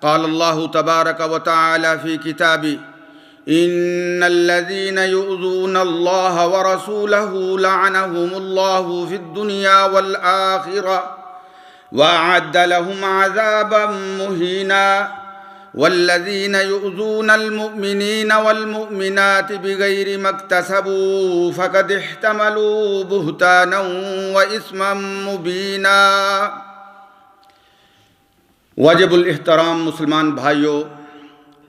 قال الله تبارك وتعالى في كتابه: إن الذين يؤذون الله ورسوله لعنهم الله في الدنيا والآخرة وأعد لهم عذابا مهينا والذين يؤذون المؤمنين والمؤمنات بغير ما اكتسبوا فقد احتملوا بهتانا وإثما مبينا۔ واجب الاحترام مسلمان بھائیوں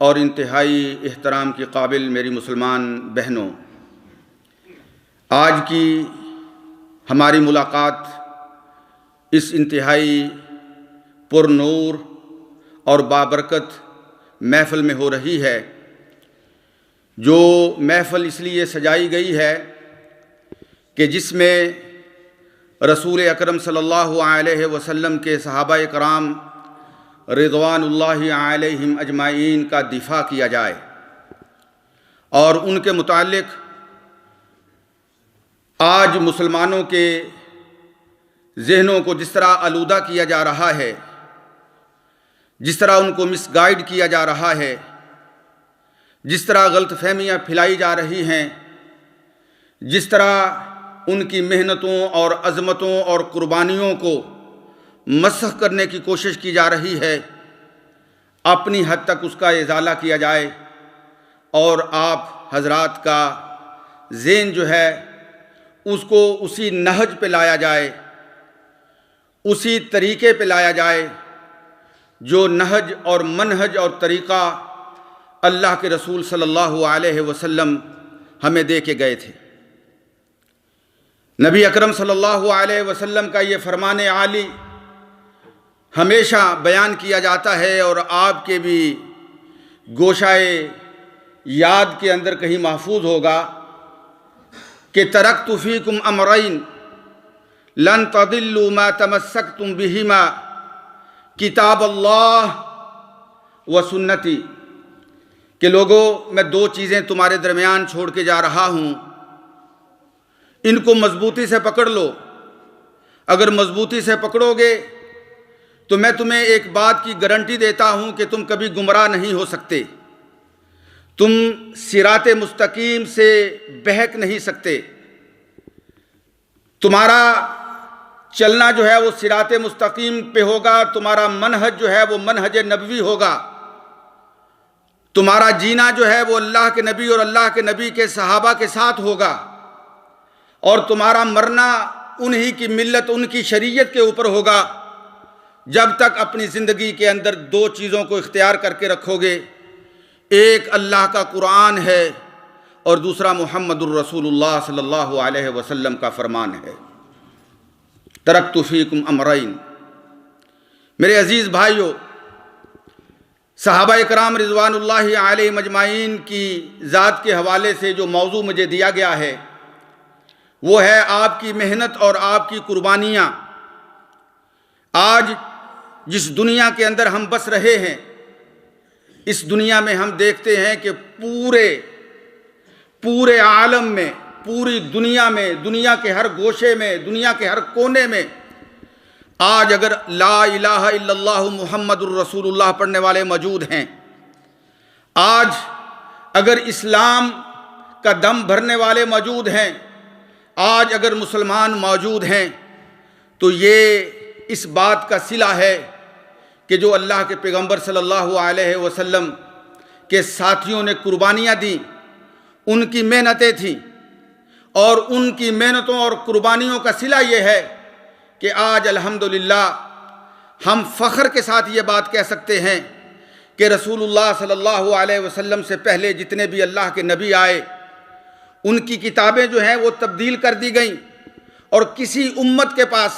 اور انتہائی احترام کی قابل میری مسلمان بہنوں، آج کی ہماری ملاقات اس انتہائی پر نور اور بابرکت محفل میں ہو رہی ہے، جو محفل اس لیے سجائی گئی ہے کہ جس میں رسول اکرم صلی اللہ علیہ وسلم کے صحابہ کرام رضوان اللہ علیہم اجمعین کا دفاع کیا جائے اور ان کے متعلق آج مسلمانوں کے ذہنوں کو جس طرح آلودہ کیا جا رہا ہے، جس طرح ان کو مس گائیڈ کیا جا رہا ہے، جس طرح غلط فہمیاں پھیلائی جا رہی ہیں، جس طرح ان کی محنتوں اور عظمتوں اور قربانیوں کو مسخ کرنے کی کوشش کی جا رہی ہے، اپنی حد تک اس کا ازالہ کیا جائے اور آپ حضرات کا ذہن جو ہے اس کو اسی نہج پہ لایا جائے، اسی طریقے پہ لایا جائے جو نہج اور منہج اور طریقہ اللہ کے رسول صلی اللہ علیہ وسلم ہمیں دے کے گئے تھے۔ نبی اکرم صلی اللہ علیہ وسلم کا یہ فرمان عالی ہمیشہ بیان کیا جاتا ہے اور آپ کے بھی گوشائے یاد کے اندر کہیں محفوظ ہوگا کہ ترکت فیکم امرین لن تضلوا ما تمسکتم بہما کتاب اللہ و سنتی، کہ لوگو میں دو چیزیں تمہارے درمیان چھوڑ کے جا رہا ہوں، ان کو مضبوطی سے پکڑ لو۔ اگر مضبوطی سے پکڑو گے تو میں تمہیں ایک بات کی گارنٹی دیتا ہوں کہ تم کبھی گمراہ نہیں ہو سکتے، تم صراط مستقیم سے بہک نہیں سکتے، تمہارا چلنا جو ہے وہ صراط مستقیم پہ ہوگا، تمہارا منہج جو ہے وہ منہج نبوی ہوگا، تمہارا جینا جو ہے وہ اللہ کے نبی اور اللہ کے نبی کے صحابہ کے ساتھ ہوگا، اور تمہارا مرنا انہی کی ملت ان کی شریعت کے اوپر ہوگا، جب تک اپنی زندگی کے اندر دو چیزوں کو اختیار کر کے رکھو گے، ایک اللہ کا قرآن ہے اور دوسرا محمد الرسول اللہ صلی اللہ علیہ وسلم کا فرمان ہے۔ ترکت فیکم امرین۔ میرے عزیز بھائیوں، صحابہ کرام رضوان اللہ علیہ مجمعین کی ذات کے حوالے سے جو موضوع مجھے دیا گیا ہے وہ ہے آپ کی محنت اور آپ کی قربانیاں۔ آج جس دنیا کے اندر ہم بس رہے ہیں، اس دنیا میں ہم دیکھتے ہیں کہ پورے عالم میں، پوری دنیا میں، دنیا کے ہر گوشے میں، دنیا کے ہر کونے میں آج اگر لا الہ الا اللہ محمد الرسول اللہ پڑھنے والے موجود ہیں، آج اگر اسلام کا دم بھرنے والے موجود ہیں، آج اگر مسلمان موجود ہیں، تو یہ اس بات کا صلہ ہے کہ جو اللہ کے پیغمبر صلی اللہ علیہ وسلم کے ساتھیوں نے قربانیاں دیں، ان کی محنتیں تھیں، اور ان کی محنتوں اور قربانیوں کا صلہ یہ ہے کہ آج الحمدللہ ہم فخر کے ساتھ یہ بات کہہ سکتے ہیں کہ رسول اللہ صلی اللہ علیہ وسلم سے پہلے جتنے بھی اللہ کے نبی آئے، ان کی کتابیں جو ہیں وہ تبدیل کر دی گئیں، اور کسی امت کے پاس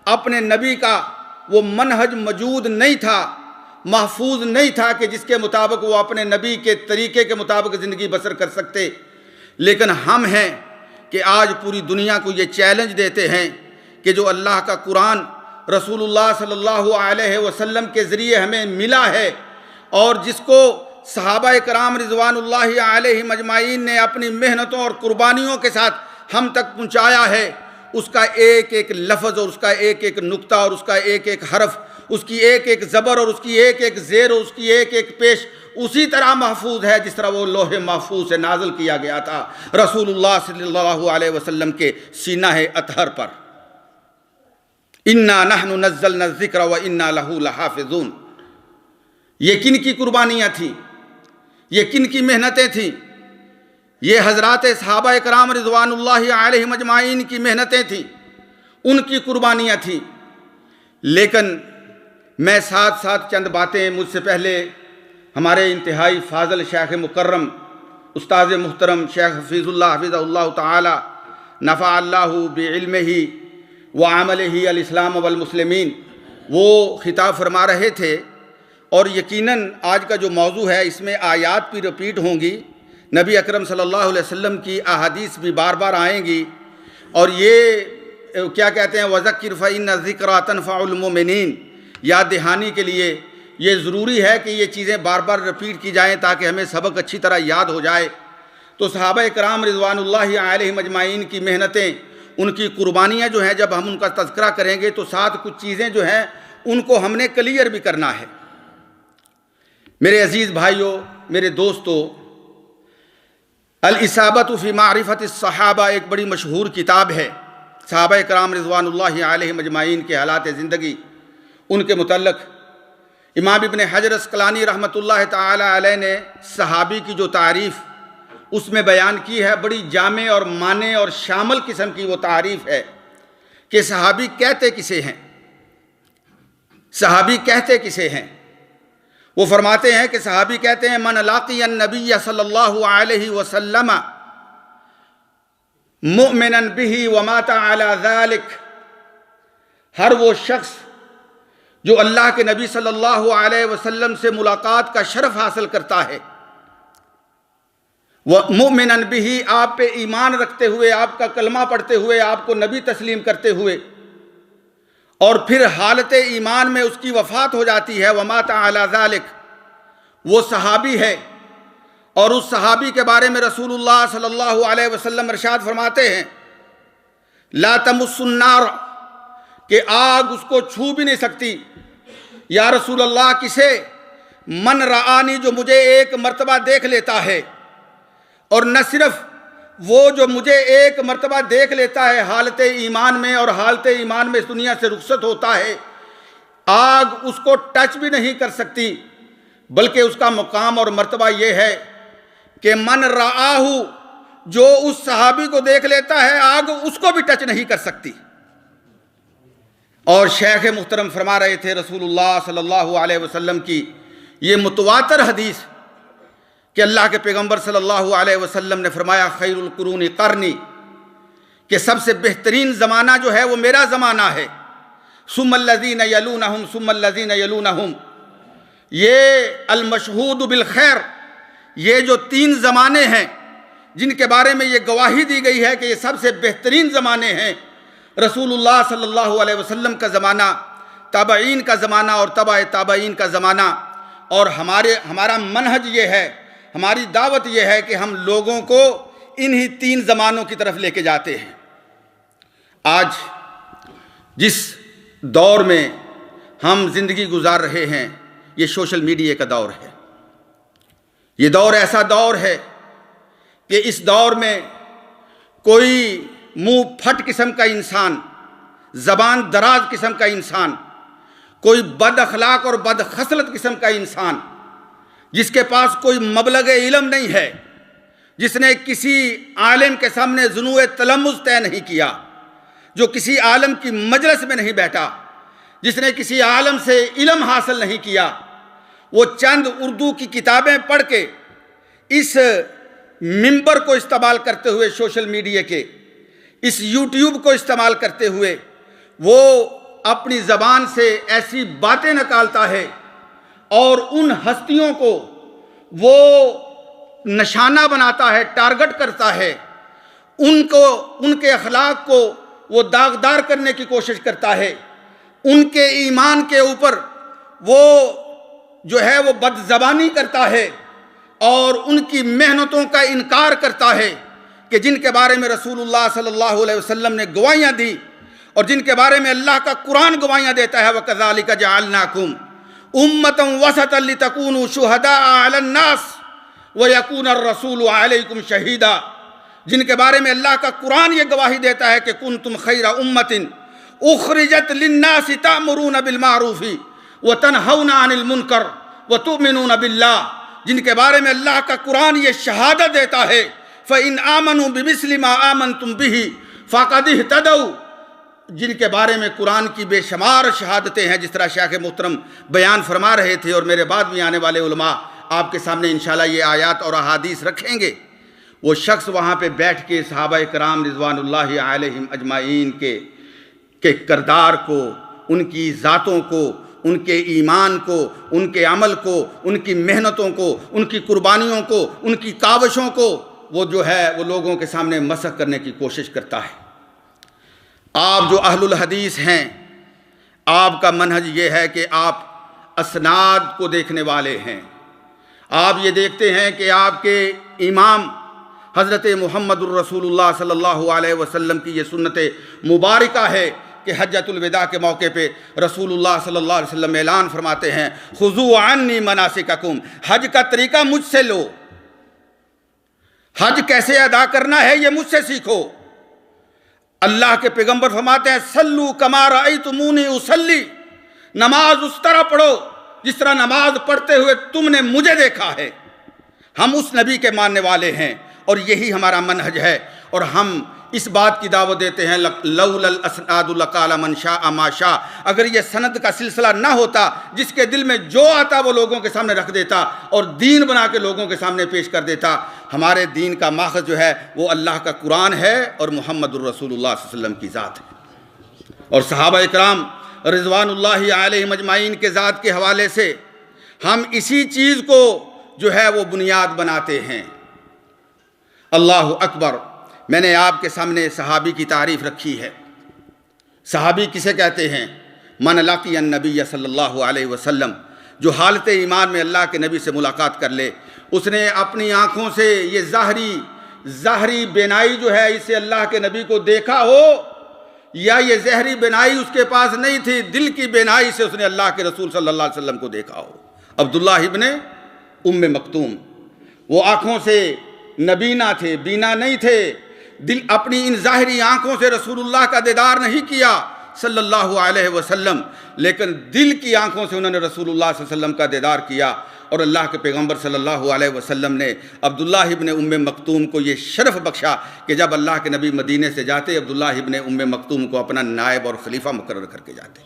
اپنے نبی کا وہ منہج موجود نہیں تھا، محفوظ نہیں تھا کہ جس کے مطابق وہ اپنے نبی کے طریقے کے مطابق زندگی بسر کر سکتے۔ لیکن ہم ہیں کہ آج پوری دنیا کو یہ چیلنج دیتے ہیں کہ جو اللہ کا قرآن رسول اللہ صلی اللہ علیہ وسلم کے ذریعے ہمیں ملا ہے، اور جس کو صحابہ کرام رضوان اللہ علیہ مجمعین نے اپنی محنتوں اور قربانیوں کے ساتھ ہم تک پہنچایا ہے، اس کا ایک ایک لفظ اور اس کا ایک ایک نقطہ اور اس کا ایک ایک حرف اس کی ایک ایک زبر اور اس کی ایک ایک زیر اور اس کی ایک ایک پیش اسی طرح محفوظ ہے جس طرح وہ لوح محفوظ سے نازل کیا گیا تھا رسول اللہ صلی اللہ علیہ وسلم کے سینہ اطہر پر۔ انا نحن نزلنا الذکر وانا لہ لحافظون۔ یہ کن کی قربانیاں تھیں؟ یہ کن کی محنتیں تھیں؟ یہ حضرات صحابہ کرام رضوان اللہ علیہم اجمعین کی محنتیں تھیں، ان کی قربانیاں تھیں۔ لیکن میں ساتھ ساتھ چند باتیں مجھ سے پہلے ہمارے انتہائی فاضل شیخ مکرم استاذ محترم شیخ حفیظ اللہ حفظہ اللہ تعالی نفع اللہ بعلمہ وعملہ الاسلام والمسلمین وہ خطاب فرما رہے تھے، اور یقیناً آج کا جو موضوع ہے اس میں آیات بھی رپیٹ ہوں گی، نبی اکرم صلی اللہ علیہ وسلم کی احادیث بھی بار بار آئیں گی، اور یہ کیا کہتے ہیں وَذَكِّرْ فَإِنَّ الذِّكْرَىٰ تَنفَعُ الْمُؤْمِنِينَ، یاد دہانی کے لیے یہ ضروری ہے کہ یہ چیزیں بار بار رپیٹ کی جائیں تاکہ ہمیں سبق اچھی طرح یاد ہو جائے۔ تو صحابہ کرام رضوان اللہ علیہم اجمعین کی محنتیں، ان کی قربانیاں جو ہیں، جب ہم ان کا تذکرہ کریں گے تو ساتھ کچھ چیزیں جو ہیں ان کو ہم نے کلیئر بھی کرنا ہے۔ میرے عزیز بھائیوں، میرے دوستو، الاصابۃ فی معرفۃ الصحابہ ایک بڑی مشہور کتاب ہے، صحابہ کرام رضوان اللہ علیہم اجمعین کے حالات زندگی، ان کے متعلق امام ابن حجر اسقلانی رحمۃ اللہ تعالی علیہ نے صحابی کی جو تعریف اس میں بیان کی ہے، بڑی جامع اور مانع اور شامل قسم کی وہ تعریف ہے کہ صحابی کہتے کسے ہیں، صحابی کہتے کسے ہیں۔ وہ فرماتے ہیں کہ صحابی کہتے ہیں من لاقی النبی صلی اللہ علیہ وسلم مؤمنا به ومات علی ذلک، ہر وہ شخص جو اللہ کے نبی صلی اللہ علیہ وسلم سے ملاقات کا شرف حاصل کرتا ہے، مؤمنا به، آپ پہ ایمان رکھتے ہوئے، آپ کا کلمہ پڑھتے ہوئے، آپ کو نبی تسلیم کرتے ہوئے، اور پھر حالت ایمان میں اس کی وفات ہو جاتی ہے، ومات علی ذلک، وہ صحابی ہے۔ اور اس صحابی کے بارے میں رسول اللہ صلی اللہ علیہ وسلم ارشاد فرماتے ہیں لا تمس النار، کہ آگ اس کو چھو بھی نہیں سکتی۔ یا رسول اللہ کسے؟ من رآنی، جو مجھے ایک مرتبہ دیکھ لیتا ہے، اور نہ صرف وہ جو مجھے ایک مرتبہ دیکھ لیتا ہے حالت ایمان میں، اور حالت ایمان میں اس دنیا سے رخصت ہوتا ہے، آگ اس کو ٹچ بھی نہیں کر سکتی، بلکہ اس کا مقام اور مرتبہ یہ ہے کہ من رآہ، جو اس صحابی کو دیکھ لیتا ہے آگ اس کو بھی ٹچ نہیں کر سکتی۔ اور شیخ محترم فرما رہے تھے رسول اللہ صلی اللہ علیہ وسلم کی یہ متواتر حدیث کہ اللہ کے پیغمبر صلی اللہ علیہ وسلم نے فرمایا خیر القرون قرنی، کہ سب سے بہترین زمانہ جو ہے وہ میرا زمانہ ہے، ثم الذین یلونہم ثم الذین یلونہم، یہ المشہود بالخیر، یہ جو تین زمانے ہیں جن کے بارے میں یہ گواہی دی گئی ہے کہ یہ سب سے بہترین زمانے ہیں، رسول اللہ صلی اللہ علیہ وسلم کا زمانہ، تابعین کا زمانہ اور تبع تابعین کا زمانہ۔ اور ہمارا منہج یہ ہے، ہماری دعوت یہ ہے کہ ہم لوگوں کو انہی تین زمانوں کی طرف لے کے جاتے ہیں۔ آج جس دور میں ہم زندگی گزار رہے ہیں یہ سوشل میڈیا کا دور ہے، یہ دور ایسا دور ہے کہ اس دور میں کوئی منہ پھٹ قسم کا انسان، زبان دراز قسم کا انسان، کوئی بد اخلاق اور بد خصلت قسم کا انسان، جس کے پاس کوئی مبلغ علم نہیں ہے، جس نے کسی عالم کے سامنے ذنوع تلمذ طے نہیں کیا، جو کسی عالم کی مجلس میں نہیں بیٹھا، جس نے کسی عالم سے علم حاصل نہیں کیا، وہ چند اردو کی کتابیں پڑھ کے اس منبر کو استعمال کرتے ہوئے، سوشل میڈیا کے اس یوٹیوب کو استعمال کرتے ہوئے، وہ اپنی زبان سے ایسی باتیں نکالتا ہے اور ان ہستیوں کو وہ نشانہ بناتا ہے، ٹارگٹ کرتا ہے، ان کے اخلاق کو وہ داغدار کرنے کی کوشش کرتا ہے، ان کے ایمان کے اوپر وہ جو ہے وہ بد زبانی کرتا ہے، اور ان کی محنتوں کا انکار کرتا ہے کہ جن کے بارے میں رسول اللہ صلی اللہ علیہ وسلم نے گواہیاں دی، اور جن کے بارے میں اللہ کا قرآن گواہیاں دیتا ہے وَكَذَلِكَ جَعَلْنَاكُمْ أُمَّةً وَسَطًا لِتَكُونُوا شُهَدَاءَ عَلَى النَّاسِ وَيَكُونَ الرَّسُولُ عَلَيْكُمْ شَهِيدًا، جن کے بارے میں اللہ کا قرآن یہ گواہی دیتا ہے کہ كُنتُمْ خَيْرَ أُمَّةٍ أُخْرِجَتْ لِلنَّاسِ تَأْمُرُونَ بِالْمَعْرُوفِ وَتَنْهَوْنَ عَنِ الْمُنكَرِ وَتُؤْمِنُونَ بِاللَّهِ، جن کے بارے میں اللہ کا قرآن یہ شہادت دیتا ہے فَإِنْ آمَنُوا بِمِثْلِ مَا آمَنْتُمْ بِهِ فَقَدِ اهْتَدَوْا، جن کے بارے میں قرآن کی بے شمار شہادتیں ہیں، جس طرح شیخ محترم بیان فرما رہے تھے اور میرے بعد بھی آنے والے علماء آپ کے سامنے انشاءاللہ یہ آیات اور احادیث رکھیں گے۔ وہ شخص وہاں پہ بیٹھ کے صحابہ کرام رضوان اللہ علیہم اجمعین کے کردار کو، ان کی ذاتوں کو، ان کے ایمان کو، ان کے عمل کو، ان کی محنتوں کو، ان کی قربانیوں کو، ان کی کاوشوں کو وہ جو ہے وہ لوگوں کے سامنے مسخ کرنے کی کوشش کرتا ہے۔ آپ جو اہل الحدیث ہیں، آپ کا منہج یہ ہے کہ آپ اسناد کو دیکھنے والے ہیں۔ آپ یہ دیکھتے ہیں کہ آپ کے امام حضرت محمد الرسول اللہ صلی اللہ علیہ وسلم کی یہ سنت مبارکہ ہے کہ حجۃ الوداع کے موقع پہ رسول اللہ صلی اللہ علیہ وسلم اعلان فرماتے ہیں خذوا عنی مناسککم، حج کا طریقہ مجھ سے لو، حج کیسے ادا کرنا ہے یہ مجھ سے سیکھو۔ اللہ کے پیغمبر فرماتے ہیں صلو کما رأیتمونی اصلی، نماز اس طرح پڑھو جس طرح نماز پڑھتے ہوئے تم نے مجھے دیکھا ہے۔ ہم اس نبی کے ماننے والے ہیں اور یہی ہمارا منہج ہے، اور ہم اس بات کی دعوت دیتے ہیں لولا الاسناد لقال من شاء ما شاء، اگر یہ سند کا سلسلہ نہ ہوتا، جس کے دل میں جو آتا وہ لوگوں کے سامنے رکھ دیتا اور دین بنا کے لوگوں کے سامنے پیش کر دیتا۔ ہمارے دین کا ماخذ جو ہے وہ اللہ کا قرآن ہے اور محمد الرسول اللہ صلی اللہ علیہ وسلم کی ذات ہے، اور صحابہ اکرام رضوان اللہ علیہم اجمعین کے ذات کے حوالے سے ہم اسی چیز کو جو ہے وہ بنیاد بناتے ہیں۔ اللہ اکبر۔ میں نے آپ کے سامنے صحابی کی تعریف رکھی ہے۔ صحابی کسے کہتے ہیں؟ من لقی النبی صلی اللہ علیہ وسلم، جو حالت ایمان میں اللہ کے نبی سے ملاقات کر لے، اس نے اپنی آنکھوں سے یہ ظاہری بینائی جو ہے اسے اللہ کے نبی کو دیکھا ہو، یا یہ ظاہری بینائی اس کے پاس نہیں تھی، دل کی بینائی سے اس نے اللہ کے رسول صلی اللہ علیہ وسلم کو دیکھا ہو۔ عبداللہ ابن ام مکتوم، وہ آنکھوں سے نبینا تھے، بینا نہیں تھے، دل اپنی ان ظاہری آنکھوں سے رسول اللہ کا دیدار نہیں کیا صلی اللہ علیہ وسلم، لیکن دل کی آنکھوں سے انہوں نے رسول اللہ صلی اللہ علیہ وسلم کا دیدار کیا، اور اللہ کے پیغمبر صلی اللہ علیہ وسلم نے عبداللہ ابن ام مکتوم کو یہ شرف بخشا کہ جب اللہ کے نبی مدینے سے جاتے عبداللہ ابن ام مکتوم کو اپنا نائب اور خلیفہ مقرر کر کے جاتے۔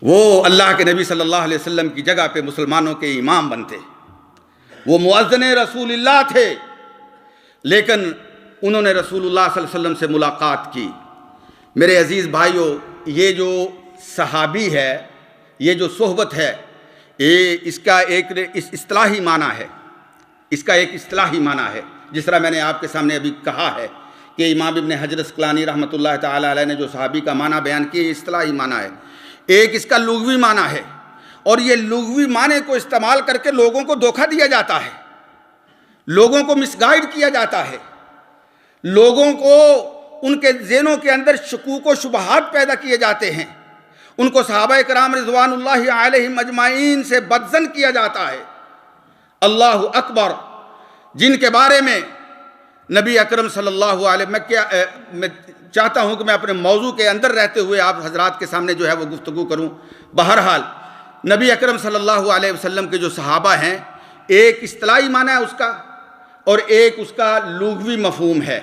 وہ اللہ کے نبی صلی اللہ علیہ وسلم کی جگہ پہ مسلمانوں کے امام بنتے، وہ مؤذن رسول اللہ تھے، لیکن انہوں نے رسول اللہ صلی اللہ علیہ وسلم سے ملاقات کی۔ میرے عزیز بھائیوں، یہ جو صحابی ہے، یہ جو صحبت ہے، اس کا ایک اصطلاحی معنی ہے، اس کا ایک اصطلاحی معنی ہے، جس طرح میں نے آپ کے سامنے ابھی کہا ہے کہ امام ابن حجر اسقلانی رحمۃ اللہ تعالی علیہ نے جو صحابی کا معنی بیان کیا، یہ اصطلاحی معنی ہے۔ ایک اس کا لغوی معنی ہے، اور یہ لغوی معنی کو استعمال کر کے لوگوں کو دھوکہ دیا جاتا ہے، لوگوں کو مس گائیڈ کیا جاتا ہے، لوگوں کو ان کے ذہنوں کے اندر شکوک و شبہات پیدا کیے جاتے ہیں، ان کو صحابہ کرام رضوان اللہ علیہم اجمعین سے بدظن کیا جاتا ہے۔ اللہ اکبر۔ جن کے بارے میں نبی اکرم صلی اللہ علیہ وسلم، میں چاہتا ہوں کہ میں اپنے موضوع کے اندر رہتے ہوئے آپ حضرات کے سامنے جو ہے وہ گفتگو کروں۔ بہرحال نبی اکرم صلی اللہ علیہ وسلم کے جو صحابہ ہیں، ایک اصطلاحی معنی ہے اس کا، اور ایک اس کا لغوی مفہوم ہے۔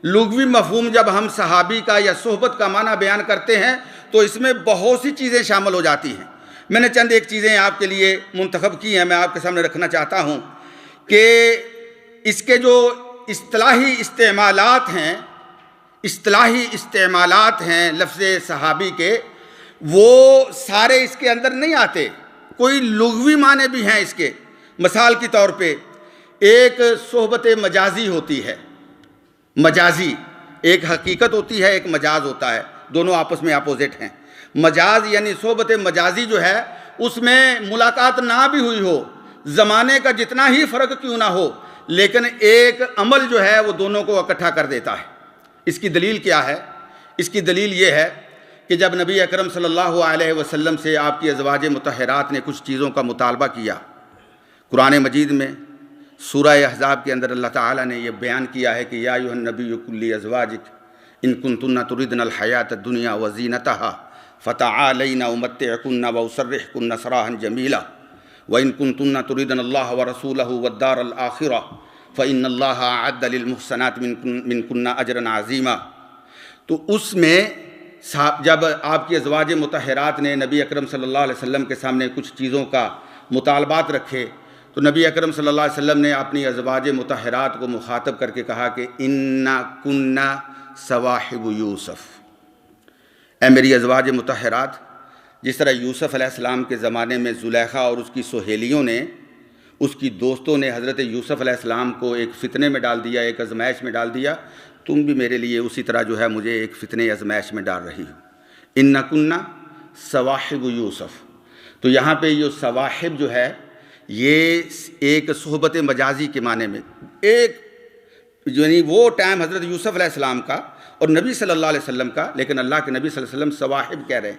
لغوی مفہوم جب ہم صحابی کا یا صحبت کا معنی بیان کرتے ہیں تو اس میں بہت سی چیزیں شامل ہو جاتی ہیں۔ میں نے چند ایک چیزیں آپ کے لیے منتخب کی ہیں، میں آپ کے سامنے رکھنا چاہتا ہوں کہ اس کے جو اصطلاحی استعمالات ہیں لفظ صحابی کے، وہ سارے اس کے اندر نہیں آتے، کوئی لغوی معنی بھی ہیں اس کے۔ مثال کے طور پہ ایک صحبت مجازی ہوتی ہے، مجازی ایک حقیقت ہوتی ہے، ایک مجاز ہوتا ہے، دونوں آپس میں اپوزٹ ہیں۔ مجاز یعنی صحبت مجازی جو ہے اس میں ملاقات نہ بھی ہوئی ہو، زمانے کا جتنا ہی فرق کیوں نہ ہو، لیکن ایک عمل جو ہے وہ دونوں کو اکٹھا کر دیتا ہے۔ اس کی دلیل کیا ہے؟ اس کی دلیل یہ ہے کہ جب نبی اکرم صلی اللہ علیہ وسلم سے آپ کی ازواج مطہرات نے کچھ چیزوں کا مطالبہ کیا، قرآن مجید میں سورہ احزاب کے اندر اللہ تعالیٰ نے یہ بیان کیا ہے کہ یا ایھا النبی قل لازواجک ان کنتن تردن الحیاۃ الدنیا وزینتها فتعالین امتعکن واسرحکن سراحا جمیلا وان کنتن تردن اللہ ورسولہ والدار الآخرہ فإن اللہ اعد للمحسنات منکن اجرا عظیما۔ تو اس میں جب آپ کی ازواج مطہرات نے نبی اکرم صلی اللہ علیہ وسلم کے سامنے کچھ چیزوں کا مطالبات رکھے تو نبی اکرم صلی اللہ علیہ وسلم نے اپنی ازواج مطہرات کو مخاطب کر کے کہا کہ اِنَّا كُنَّا صواحب یوسف، اے میری ازواج مطہرات، جس طرح یوسف علیہ السلام کے زمانے میں زلیخا اور اس کی سہیلیوں نے، اس کی دوستوں نے حضرت یوسف علیہ السلام کو ایک فتنے میں ڈال دیا، ایک آزمائش میں ڈال دیا، تم بھی میرے لیے اسی طرح جو ہے مجھے ایک فتنے آزمائش میں ڈال رہی ہو۔ اِنَّا كُنَّا صواحب یوسف، تو یہاں پہ یہ صواحب جو ہے یہ ایک صحبت مجازی کے معنی میں، ایک یعنی وہ ٹائم حضرت یوسف علیہ السلام کا اور نبی صلی اللہ علیہ وسلم کا، لیکن اللہ کے نبی صلی اللہ علیہ وسلم صواحب کہہ رہے ہیں۔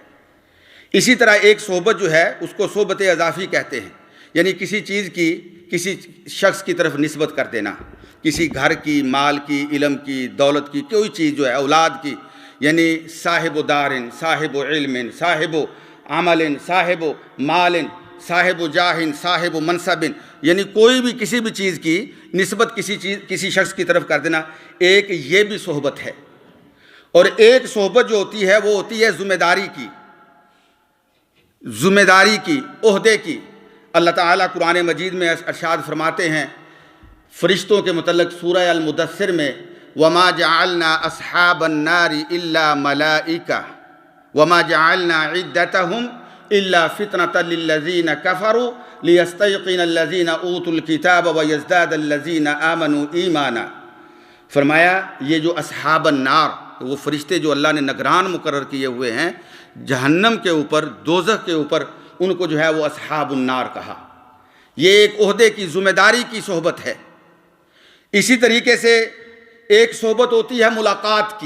اسی طرح ایک صحبت جو ہے اس کو صحبت اضافی کہتے ہیں، یعنی کسی چیز کی کسی شخص کی طرف نسبت کر دینا، کسی گھر کی، مال کی، علم کی، دولت کی، کوئی چیز جو ہے، اولاد کی، یعنی صاحب دارن، صاحب علم، صاحب عمل، صاحب مال، صاحب جاہن، صاحب منصب، یعنی کوئی بھی کسی بھی چیز کی نسبت کسی شخص کی طرف کر دینا، ایک یہ بھی صحبت ہے۔ اور ایک صحبت جو ہوتی ہے وہ ہوتی ہے ذمہ داری کی، عہدے کی۔ اللہ تعالیٰ قرآن مجید میں ارشاد فرماتے ہیں فرشتوں کے متعلق سورہ المدثر میں وَمَا جَعَلْنَا أَصْحَابَ النَّارِ إِلَّا مَلَائِكَةً وَمَا جَعَلْنَا عِدَّتَهُمْ إِلَّا فِتْنَةً لِلَّذِينَ كَفَرُوا لِيَسْتَيْقِنَ الَّذِينَ أُوتُوا الْكِتَابَ وَيَزْدَادَ الَّذِينَ آمَنُوا ایمانا۔ فرمایا یہ جو اصحاب النار، وہ فرشتے جو اللہ نے نگران مقرر کیے ہوئے ہیں جہنم کے اوپر، دوزخ کے اوپر، ان کو جو ہے وہ اصحاب النار کہا۔ یہ ایک عہدے کی، ذمہ داری کی صحبت ہے۔ اسی طریقے سے ایک صحبت ہوتی ہے ملاقات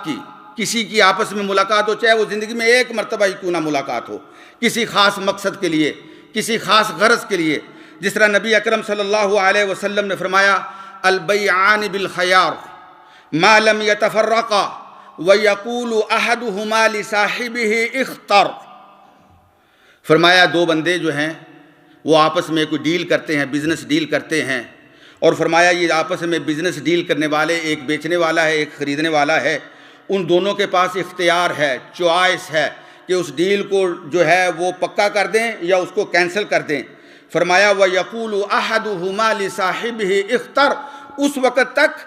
کی، کسی کی آپس میں ملاقات ہو، چاہے وہ زندگی میں ایک مرتبہ ہی کیوں نہ ملاقات ہو، کسی خاص مقصد کے لیے، کسی خاص غرض کے لیے۔ جس طرح نبی اکرم صلی اللہ علیہ وسلم نے فرمایا البیعان بالخیار ما لم یتفرقا وَيَقُولُ أَحَدُهُمَا لِصَاحِبِهِ اخْتَرْ۔ فرمایا دو بندے جو ہیں وہ آپس میں کوئی ڈیل کرتے ہیں، بزنس ڈیل کرتے ہیں، اور فرمایا یہ آپس میں بزنس ڈیل کرنے والے، ایک بیچنے والا ہے، ایک خریدنے والا ہے، ان دونوں کے پاس اختیار ہے، چوائس ہے کہ اس ڈیل کو جو ہے وہ پکا کر دیں یا اس کو کینسل کر دیں۔ فرمایا وَيَقُولُ أَحَدُهُمَا لِصَاحِبِهِ اخْتَرْ، اس وقت تک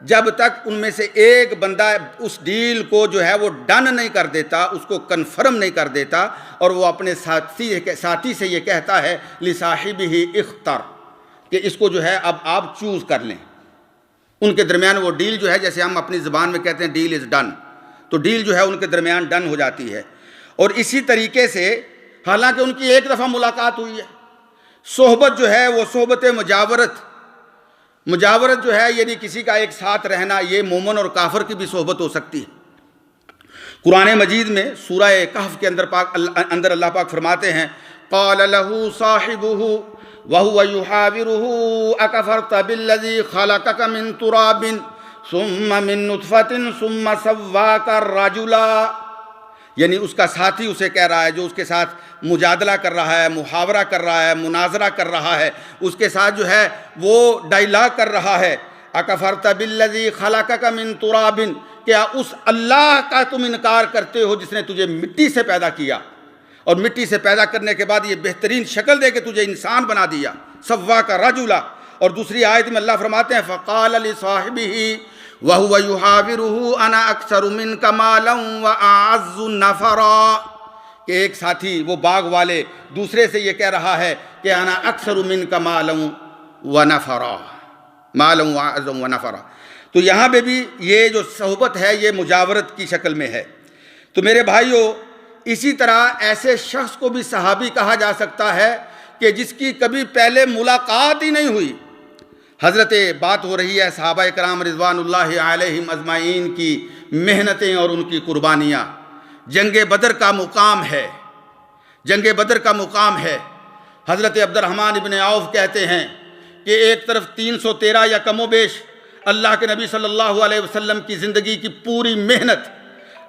جب تک ان میں سے ایک بندہ اس ڈیل کو جو ہے وہ ڈن نہیں کر دیتا، اس کو کنفرم نہیں کر دیتا، اور وہ اپنے ساتھی سے یہ کہتا ہے لِصَاحِبِهِ اخْتَرْ، کہ اس کو جو ہے اب آپ چوز کر لیں۔ ان کے درمیان وہ ڈیل جو ہے، جیسے ہم اپنی زبان میں کہتے ہیں ڈیل از ڈن، تو ڈیل جو ہے ان کے درمیان ڈن ہو جاتی ہے۔ اور اسی طریقے سے حالانکہ ان کی ایک دفعہ ملاقات ہوئی ہے، صحبت جو ہے وہ صحبت مجاورت جو ہے، یعنی کسی کا ایک ساتھ رہنا، یہ مومن اور کافر کی بھی صحبت ہو سکتی ہے۔ قرآن مجید میں سورہ کہف کے اندر اللہ پاک فرماتے ہیں قَالَ لَهُ صَاحِبُهُ وَهُوَ يُحَاوِرُهُ أَكَفَرْتَ بِالَّذِي خَلَقَكَ مِن تُرَابٍ ثُمَّ مِن نُطْفَةٍ ثُمَّ سَوَّاكَ رَجُلًا، یعنی اس کا ساتھی اسے کہہ رہا ہے، جو اس کے ساتھ مجادلہ کر رہا ہے، محاورہ کر رہا ہے، مناظرہ کر رہا ہے، اس کے ساتھ جو ہے وہ ڈائلاگ کر رہا ہے اکفرت بالذی خلقک من تراب، کیا اس اللہ کا تم انکار کرتے ہو جس نے تجھے مٹی سے پیدا کیا، اور مٹی سے پیدا کرنے کے بعد یہ بہترین شکل دے کے تجھے انسان بنا دیا، سواک رجلا۔ اور دوسری آیت میں اللہ فرماتے ہیں فقال لصاحبہ وَهُوَ يُحَاوِرُهُ أَنَا أَكْثَرُ مِنْكَ مَالًا وَأَعَزُّ نَفَرًا، کہ ایک ساتھی وہ باغ والے دوسرے سے یہ کہہ رہا ہے کہ أَنَا أَكْثَرُ مِنْكَ مَالًا وَنَفَرًا، مَالًا وَأَعَزُّ وَنَفَرًا۔ تو یہاں پہ بھی یہ جو صحبت ہے یہ مجاورت کی شکل میں ہے۔ تو میرے بھائیو، اسی طرح ایسے شخص کو بھی صحابی کہا جا سکتا ہے کہ جس کی کبھی پہلے ملاقات ہی نہیں ہوئی، حضرت بات ہو رہی ہے صحابہ کرام رضوان اللہ علیہم اجمعین کی محنتیں اور ان کی قربانیاں. جنگ بدر کا مقام ہے، جنگ بدر کا مقام ہے. حضرت عبد الرحمن ابن عوف کہتے ہیں کہ ایک طرف 313 یا کم و بیش اللہ کے نبی صلی اللہ علیہ وسلم کی زندگی کی پوری محنت،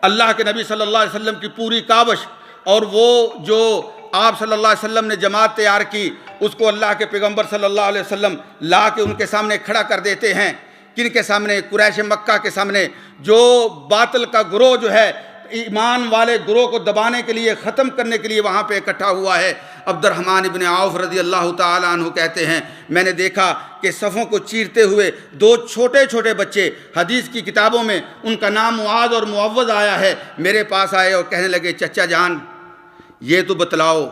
اللہ کے نبی صلی اللہ علیہ وسلم کی پوری کاوش، اور وہ جو آپ صلی اللہ علیہ وسلم نے جماعت تیار کی اس کو اللہ کے پیغمبر صلی اللہ علیہ وسلم لا کے ان کے سامنے کھڑا کر دیتے ہیں. کن کے سامنے؟ قریش مکہ کے سامنے، جو باطل کا گروہ جو ہے ایمان والے گروہ کو دبانے کے لیے، ختم کرنے کے لیے وہاں پہ اکٹھا ہوا ہے. عبد الرحمن ابن عوف رضی اللہ تعالیٰ عنہ کہتے ہیں میں نے دیکھا کہ صفوں کو چیرتے ہوئے دو چھوٹے چھوٹے بچے، حدیث کی کتابوں میں ان کا نام معاذ اور معوذ آیا ہے، میرے پاس آئے اور کہنے لگے چچا جان یہ تو بتلاؤ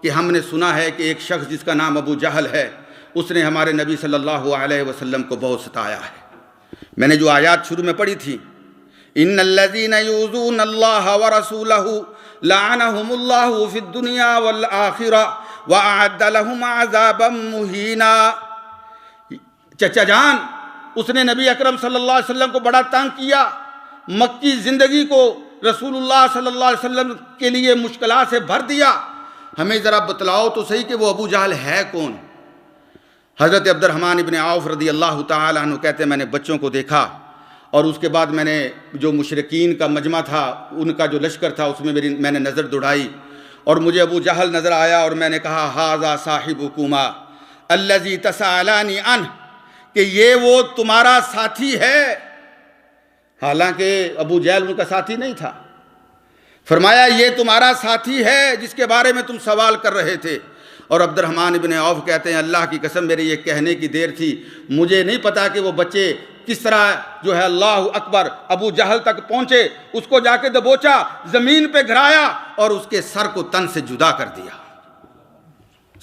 کہ ہم نے سنا ہے کہ ایک شخص جس کا نام ابو جہل ہے اس نے ہمارے نبی صلی اللہ علیہ وسلم کو بہت ستایا ہے. میں نے جو آیات شروع میں پڑھی تھی، ان الذین یؤذون اللہ ورسولہ لعنہم اللہ فی الدنیا والآخرہ واعد لہم عذابا مہینا. چچا جان اس نے نبی اکرم صلی اللہ علیہ وسلم کو بڑا تنگ کیا، مکی زندگی کو رسول اللہ صلی اللہ علیہ وسلم کے لیے مشکلات سے بھر دیا. ہمیں ذرا بتلاؤ تو صحیح کہ وہ ابو جہل ہے کون؟ حضرت عبد الرحمن ابن عوف رضی اللہ تعالیٰ عنہ کہتے ہیں میں نے بچوں کو دیکھا اور اس کے بعد میں نے جو مشرکین کا مجمع تھا ان کا جو لشکر تھا اس میں میں نے نظر دوڑائی اور مجھے ابو جہل نظر آیا اور میں نے کہا ھذا صاحبکما الذی تسألانی عنہ، کہ یہ وہ تمہارا ساتھی ہے. حالانکہ ابو جہل ان کا ساتھی نہیں تھا. فرمایا یہ تمہارا ساتھی ہے جس کے بارے میں تم سوال کر رہے تھے. اور عبد الرحمن ابن عوف کہتے ہیں اللہ کی قسم میرے یہ کہنے کی دیر تھی، مجھے نہیں پتا کہ وہ بچے کس طرح جو ہے اللہ اکبر ابو جہل تک پہنچے، اس کو جا کے دبوچا، زمین پہ گھرایا اور اس کے سر کو تن سے جدا کر دیا.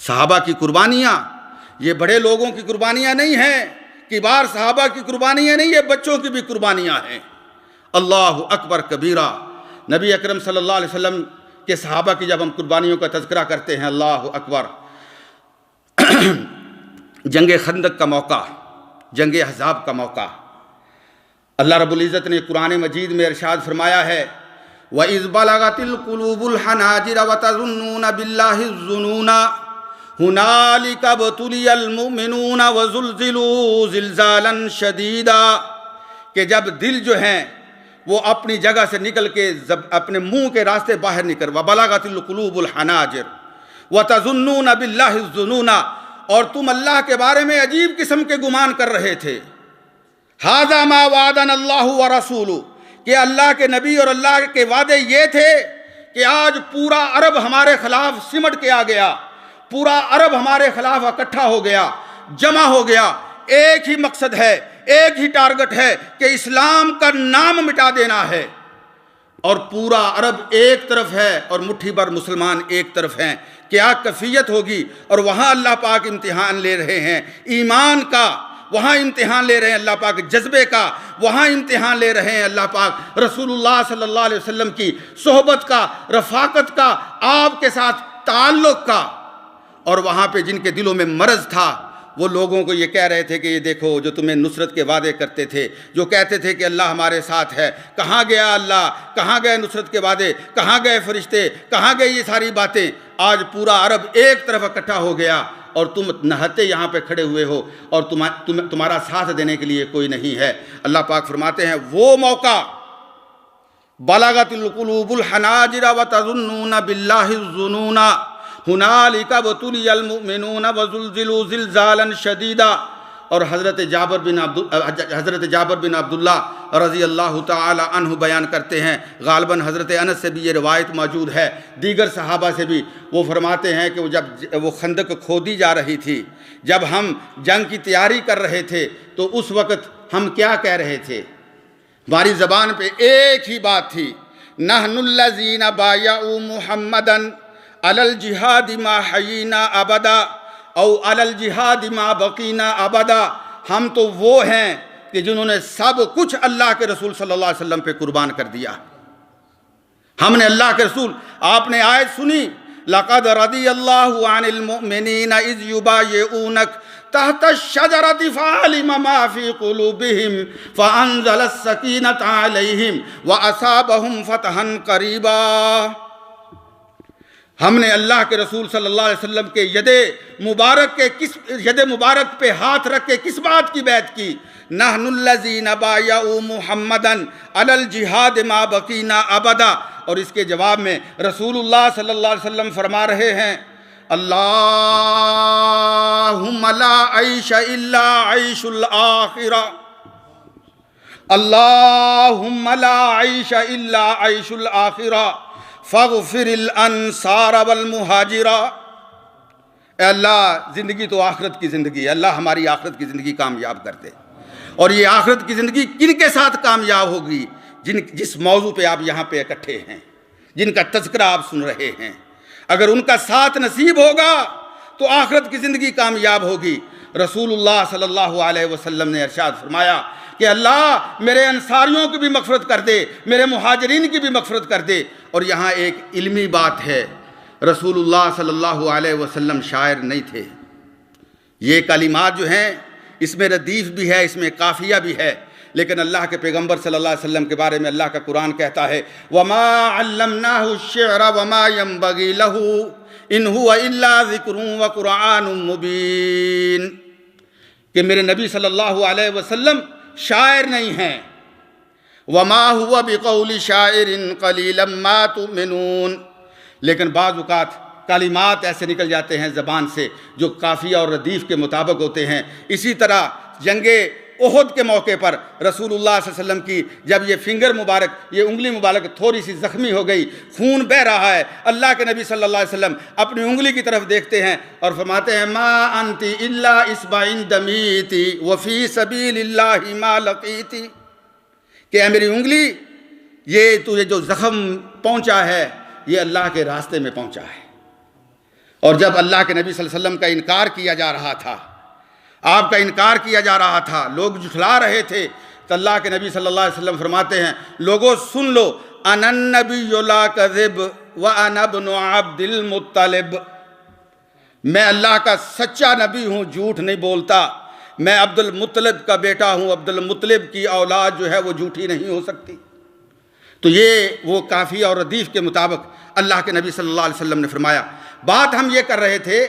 صحابہ کی قربانیاں یہ بڑے لوگوں کی قربانیاں نہیں ہیں، کبار صحابہ کی قربانیاں نہیں، یہ بچوں کی بھی قربانیاں ہیں. اللہ اکبر کبیرہ. نبی اکرم صلی اللہ علیہ وسلم کے صحابہ کی جب ہم قربانیوں کا تذکرہ کرتے ہیں، اللہ اکبر. جنگ خندق کا موقع، جنگ احزاب کا موقع، اللہ رب العزت نے قرآن مجید میں ارشاد فرمایا ہے وَإِذْ بَلَغَتِ الْقُلُوبُ الْحَنَاجِرَ وَتَظُنُّونَ بِاللَّهِ الظُّنُونَ هُنَالِكَ ابْتُلِيَ الْمُؤْمِنُونَ وَزُلْزِلُوا زِلْزَالًا شَدِيدًا، کہ جب دل جو ہیں وہ اپنی جگہ سے نکل کے اپنے منہ کے راستے باہر نکل، وَبَلَغَتِ الْقُلُوبُ الْحَنَاجِرَ وَتَظُنُّونَ بِاللَّهِ الظُّنُونَ، اور تم اللہ کے بارے میں عجیب قسم کے گمان کر رہے تھے. ھذا ما وعدنا اللہ ورسولہ، کہ اللہ کے نبی اور اللہ کے وعدے یہ تھے کہ آج پورا عرب ہمارے خلاف سمٹ کے آ گیا، پورا عرب ہمارے خلاف اکٹھا ہو گیا، جمع ہو گیا. ایک ہی مقصد ہے، ایک ہی ٹارگٹ ہے کہ اسلام کا نام مٹا دینا ہے، اور پورا عرب ایک طرف ہے اور مٹھی بھر مسلمان ایک طرف ہیں. کیا کیفیت ہوگی؟ اور وہاں اللہ پاک امتحان لے رہے ہیں ایمان کا، وہاں امتحان لے رہے ہیں اللہ پاک جذبے کا، وہاں امتحان لے رہے ہیں اللہ پاک رسول اللہ صلی اللہ علیہ وسلم کی صحبت کا، رفاقت کا، آپ کے ساتھ تعلق کا. اور وہاں پہ جن کے دلوں میں مرض تھا وہ لوگوں کو یہ کہہ رہے تھے کہ یہ دیکھو جو تمہیں نصرت کے وعدے کرتے تھے، جو کہتے تھے کہ اللہ ہمارے ساتھ ہے، کہاں گیا اللہ؟ کہاں گئے نصرت کے وعدے؟ کہاں گئے فرشتے؟ کہاں گئے یہ ساری باتیں؟ آج پورا عرب ایک طرف اکٹھا ہو گیا اور تم نہتے یہاں پہ کھڑے ہوئے ہو اور تمہارا ساتھ دینے کے لیے کوئی نہیں ہے. اللہ پاک فرماتے ہیں وہ موقع بلغت القلوب الحناجر وتظنون باللہ الظنون ہنالک ابتلی المؤمنون وزلزلوا زلزالا شدیدا. اور حضرت جابر بن عبداللہ رضی اللہ تعالی عنہ بیان کرتے ہیں، غالباً حضرت انس سے بھی یہ روایت موجود ہے، دیگر صحابہ سے بھی، وہ فرماتے ہیں کہ جب وہ خندق کھودی جا رہی تھی، جب ہم جنگ کی تیاری کر رہے تھے تو اس وقت ہم کیا کہہ رہے تھے؟ ہماری زبان پہ ایک ہی بات تھی، نحن الذین بایعوا محمدا علی الجہاد ما حیینا ابدا او علی الجہاد ما بقینا ابدا. ہم تو وہ ہیں کہ جنہوں نے سب کچھ اللہ کے رسول صلی اللہ علیہ وسلم پہ قربان کر دیا. ہم نے اللہ کے رسول، آپ نے آیت سنی لقد رضی اللہ عن المؤمنین اذ یبایعونک تحت الشجرة فعلم ما في قلوبهم فأنزل السكينة عليهم وأصابهم فتحا قریبا۔ ہم نے اللہ کے رسول صلی اللہ علیہ وسلم کے ید مبارک پہ ہاتھ رکھ کے کس بات کی بیعت کی؟ نحن الذین بایعوا محمدا علی الجہاد ما بقینا ابدا۔ اور اس کے جواب میں رسول اللہ صلی اللہ علیہ وسلم فرما رہے ہیں اللہم لا عیش الا عیش الآخرہ، اللہم لا عیش الا عیش الآخرہ فاغفر الانصار والمہاجرہ۔ اے اللہ، زندگی تو آخرت کی زندگی ہے، اللہ ہماری آخرت کی زندگی کامیاب کر دے۔ اور یہ آخرت کی زندگی کن کے ساتھ کامیاب ہوگی؟ جس موضوع پہ آپ یہاں پہ اکٹھے ہیں، جن کا تذکرہ آپ سن رہے ہیں، اگر ان کا ساتھ نصیب ہوگا تو آخرت کی زندگی کامیاب ہوگی۔ رسول اللہ صلی اللہ علیہ وسلم نے ارشاد فرمایا کہ اللہ میرے انصاریوں کی بھی مغفرت کر دے، میرے مہاجرین کی بھی مغفرت کر دے۔ اور یہاں ایک علمی بات ہے، رسول اللہ صلی اللہ علیہ وسلم شاعر نہیں تھے۔ یہ کلمات جو ہیں اس میں ردیف بھی ہے، اس میں قافیہ بھی ہے، لیکن اللہ کے پیغمبر صلی اللہ علیہ وسلم کے بارے میں اللہ کا قرآن کہتا ہے وَمَا عَلَّمْنَاهُ الشِّعْرَ وَمَا يَنبَغِي لَهُ إِنْ هُوَ إِلَّا ذِكْرٌ وَقُرْآنٌ مُبِينٌ، کہ میرے نبی صلی اللہ علیہ وسلم شاعر نہیں ہیں۔ وَمَا هُوَ بِقَوْلِ شَاعِرٍ قَلِيلًا مَا تُؤْمِنُونَ، لیکن بعض اوقات کلمات ایسے نکل جاتے ہیں زبان سے جو قافیہ اور ردیف کے مطابق ہوتے ہیں۔ اسی طرح جنگ احد کے موقع پر رسول اللہ صلی اللہ علیہ وسلم کی جب یہ فنگر مبارک، یہ انگلی مبارک تھوڑی سی زخمی ہو گئی، خون بہہ رہا ہے، اللہ کے نبی صلی اللہ علیہ وسلم اپنی انگلی کی طرف دیکھتے ہیں اور فرماتے ہیں ما انتی الا اصبع دمیتی وفی سبیل اللہ ما لقیتی، کہ اے میری انگلی، یہ تجھے جو زخم پہنچا ہے یہ اللہ کے راستے میں پہنچا ہے۔ اور جب اللہ کے نبی صلی اللہ علیہ وسلم کا انکار کیا جا رہا تھا، آپ کا انکار کیا جا رہا تھا، لوگ جھٹلا رہے تھے، تو اللہ کے نبی صلی اللہ علیہ وسلم فرماتے ہیں لوگوں سن لو، انا النبی لا کذب وانا ابن عبد المطلب، میں اللہ کا سچا نبی ہوں، جھوٹ نہیں بولتا، میں عبد المطلب کا بیٹا ہوں، عبد المطلب کی اولاد جو ہے وہ جھوٹی نہیں ہو سکتی۔ تو یہ وہ قافیہ اور ردیف کے مطابق اللہ کے نبی صلی اللہ علیہ وسلم نے فرمایا۔ بات ہم یہ کر رہے تھے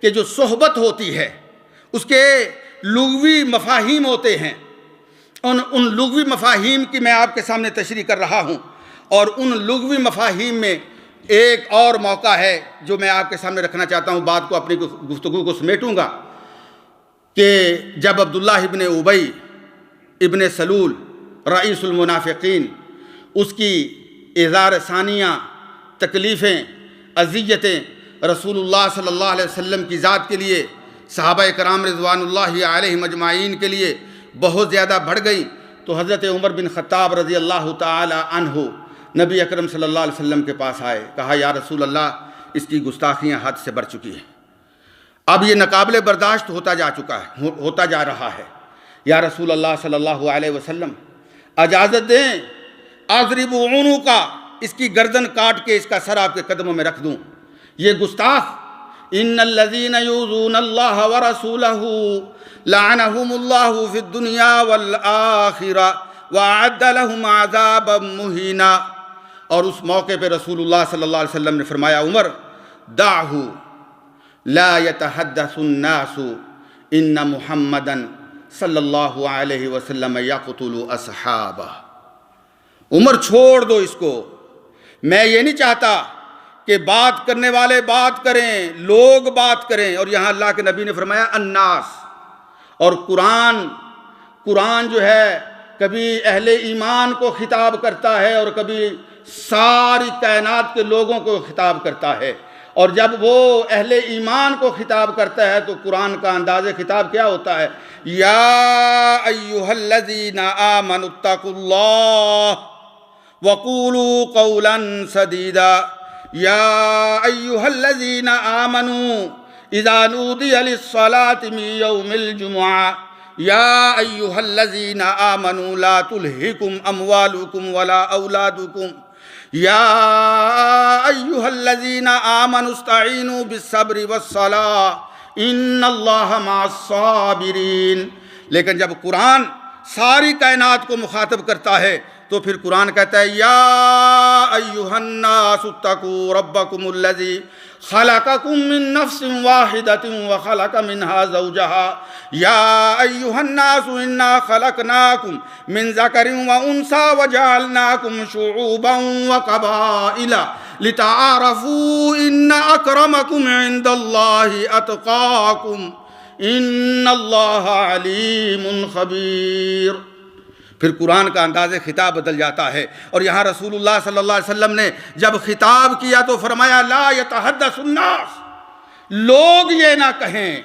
کہ جو صحبت ہوتی ہے اس کے لغوی مفاہیم ہوتے ہیں، ان لغوی مفاہیم کی میں آپ کے سامنے تشریح کر رہا ہوں، اور ان لغوی مفاہیم میں ایک اور موقع ہے جو میں آپ کے سامنے رکھنا چاہتا ہوں، بات کو اپنی گفتگو کو سمیٹوں گا، کہ جب عبداللہ ابن ابی ابن سلول رئیس المنافقین، اس کی اظہار ثانیہ، تکلیفیں، اذیتیں رسول اللہ صلی اللہ علیہ وسلم کی ذات کے لیے، صحابہ کرام رضوان اللہ علیہم اجمعین کے لیے بہت زیادہ بڑھ گئی، تو حضرت عمر بن خطاب رضی اللہ تعالی عنہ نبی اکرم صلی اللہ علیہ وسلم کے پاس آئے، کہا یا رسول اللہ اس کی گستاخیاں حد سے بڑھ چکی ہیں، اب یہ ناقابل برداشت ہوتا جا رہا ہے، یا رسول اللہ صلی اللہ علیہ وسلم اجازت دیں اضرب عنقہ، اس کی گردن کاٹ کے اس کا سر آپ کے قدموں میں رکھ دوں۔ یہ گستاخ ان الذین یؤذون اللہ ورسولہ لعنہم اللہ فی الدنیا والآخرہ وأعد لهم عذابا مہینا، اور اس موقع پہ رسول اللہ صلی اللہ علیہ وسلم نے فرمایا عمر دعہ لا يتحدث الناس ان محمدا صلی اللہ علیہ وسلم یقتل اصحابہ، عمر چھوڑ دو اس کو، میں یہ نہیں چاہتا کہ بات کرنے والے بات کریں، لوگ بات کریں، اور یہاں اللہ کے نبی نے فرمایا الناس، اور قرآن جو ہے کبھی اہل ایمان کو خطاب کرتا ہے اور کبھی ساری کائنات کے لوگوں کو خطاب کرتا ہے، اور جب وہ اہل ایمان کو خطاب کرتا ہے تو قرآن کا انداز خطاب کیا ہوتا ہے؟ یا ایھا الذین آمنوا اتقوا اللہ وقولوا قولا سدیدا، یا ایھا الذین آمنوا اذا نودی للصلاة من یوم الجمعہ، یا ایھا الذین آمنوا لا تلہکم اموالکم ولا اولادکم، یا ایھا الذین آمنوا استعینوا بالصبر والصلاۃ ان اللہ مع الصابرین۔ لیکن جب قرآن ساری کائنات کو مخاطب کرتا ہے تو پھر قرآن کہتا ہے یا ایھا الناس اتقوا ربکم الذی خلقکم من نفس واحدۃ وخلق منها زوجها یا ایھا الناس انا خلقناکم من ذکر وانثی وجعلناکم شعوبا وقبائل لتعارفوا ان اکرمکم عند اللہ اتقاکم ان اللہ علیم خبیر۔ پھر قرآن کا انداز خطاب بدل جاتا ہے، اور یہاں رسول اللہ صلی اللہ علیہ وسلم نے جب خطاب کیا تو فرمایا لا یتحدث الناس، لوگ یہ نہ کہیں،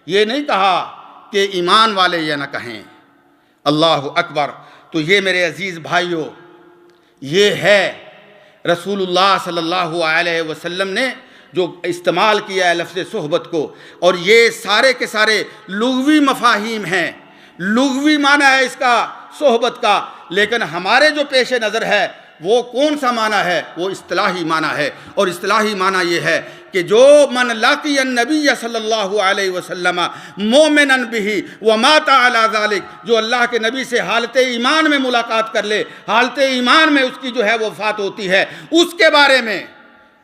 یہ نہیں کہا کہ ایمان والے یہ نہ کہیں۔ اللہ اکبر۔ تو یہ میرے عزیز بھائیوں، یہ ہے رسول اللہ صلی اللہ علیہ وسلم نے جو استعمال کیا ہے لفظ صحبت کو، اور یہ سارے کے سارے لغوی مفاہیم ہیں، لغوی معنی ہے اس کا صحبت کا، لیکن ہمارے جو پیش نظر ہے وہ کون سا معنی ہے؟ وہ اصطلاحی معنی ہے، اور اصطلاحی معنی یہ ہے کہ جو من لاقی النبی صلی اللہ علیہ وسلم مومنا بہ ومات علی ذلک، جو اللہ کے نبی سے حالت ایمان میں ملاقات کر لے، حالت ایمان میں اس کی جو ہے وفات ہوتی ہے، اس کے بارے میں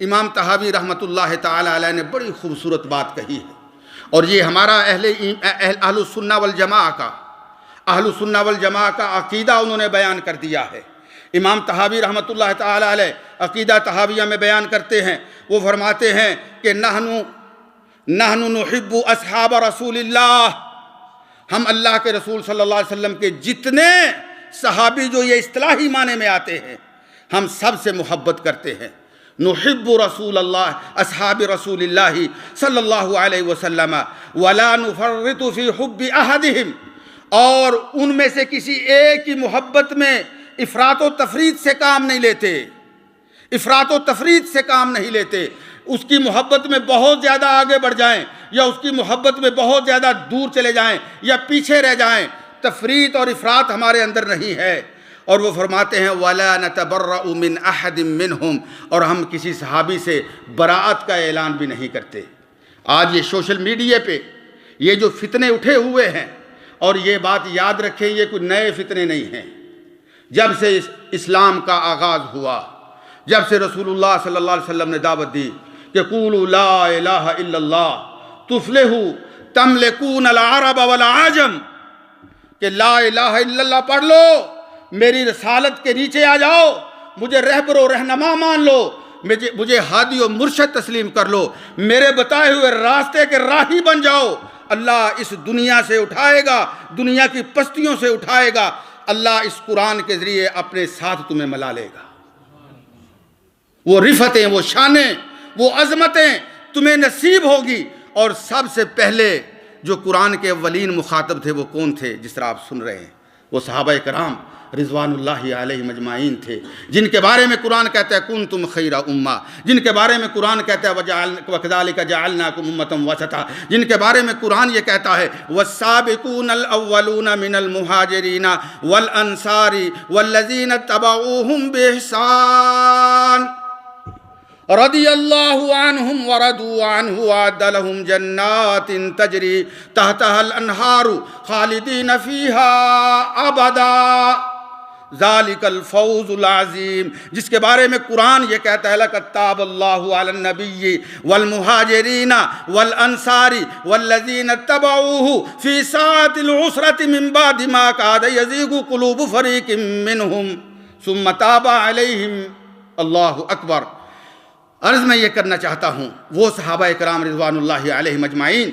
امام طحاوی رحمۃ اللہ تعالی علیہ نے بڑی خوبصورت بات کہی ہے، اور یہ ہمارا اہل السنہ والجماعہ کا عقیدہ انہوں نے بیان کر دیا ہے۔ امام طحاوی رحمۃ اللہ تعالی علیہ عقیدہ طحاویہ میں بیان کرتے ہیں، وہ فرماتے ہیں کہ نحن نحب اصحاب رسول اللہ، ہم اللہ کے رسول صلی اللہ علیہ وسلم کے جتنے صحابی جو یہ اصطلاحی معنی میں آتے ہیں ہم سب سے محبت کرتے ہیں۔ نحب رسول اللہ اصحاب رسول اللہ صلی اللہ علیہ وسلم ولا نفرط فی حب احدہم، اور ان میں سے کسی ایک کی محبت میں افراط و تفریط سے کام نہیں لیتے، اس کی محبت میں بہت زیادہ آگے بڑھ جائیں یا اس کی محبت میں بہت زیادہ دور چلے جائیں یا پیچھے رہ جائیں، تفریط اور افراط ہمارے اندر نہیں ہے۔ اور وہ فرماتے ہیں وَلَا نَتَبَرَّأُ مِنْ أَحَدٍ مِّنْهُمْ، اور ہم کسی صحابی سے براءت کا اعلان بھی نہیں کرتے۔ آج یہ سوشل میڈیا پہ یہ جو فتنے اٹھے ہوئے ہیں، اور یہ بات یاد رکھیں یہ کوئی نئے فتنے نہیں ہیں، جب سے اسلام کا آغاز ہوا، جب سے رسول اللہ صلی اللہ علیہ وسلم نے دعوت دی کہ قولوا لا الہ الا اللہ تفلحوا تملکون العرب والعجم، کہ لا الہ الا اللہ پڑھ لو، میری رسالت کے نیچے آ جاؤ، مجھے رہبر و رہنما مان لو، مجھے ہادی و مرشد تسلیم کر لو، میرے بتائے ہوئے راستے کے راہی بن جاؤ، اللہ اس دنیا سے اٹھائے گا، دنیا کی پستیوں سے اٹھائے گا، اللہ اس قرآن کے ذریعے اپنے ساتھ تمہیں ملا لے گا، وہ رفتیں، وہ شانیں، وہ عظمتیں تمہیں نصیب ہوگی۔ اور سب سے پہلے جو قرآن کے اولین مخاطب تھے وہ کون تھے؟ جس طرح آپ سن رہے ہیں، وہ صحابہ کرام رضوان اللہ علیہ مجمعین تھے، جن کے بارے میں قرآن کہتا ہے کنتم خیر امہ، جن کے بارے میں قرآن کہتا ہے وَكَذَلِكَ جَعَلْنَاكُمْ أُمَّةً وَسَطًا، جن کے بارے میں قرآن یہ کہتا ہے وَالسَّابِقُونَ الْأَوَّلُونَ مِنَ الْمُهَاجِرِينَ وَالْأَنصَارِ وَالَّذِينَ اتَّبَعُوهُمْ بِإِحْسَانٍ رضی اللہ عنہم ورضوا عنہ وأعد لهم جنات تجری تحتها الانہار خالدین فیہا ابدا ذالک الفوز العظیم، جس کے بارے میں قرآن یہ کہتا ہے لقد تاب اللہ علی النبی والمہاجرین والانصار والذین اتبعوہ فی ساعۃ العسرۃ من بعد ما کاد یزیغ قلوب فریق منہم ثم تاب علیہم۔ اللہ اکبر۔ عرض میں یہ کرنا چاہتا ہوں، وہ صحابہ کرام رضوان اللہ علیہ مجمعین،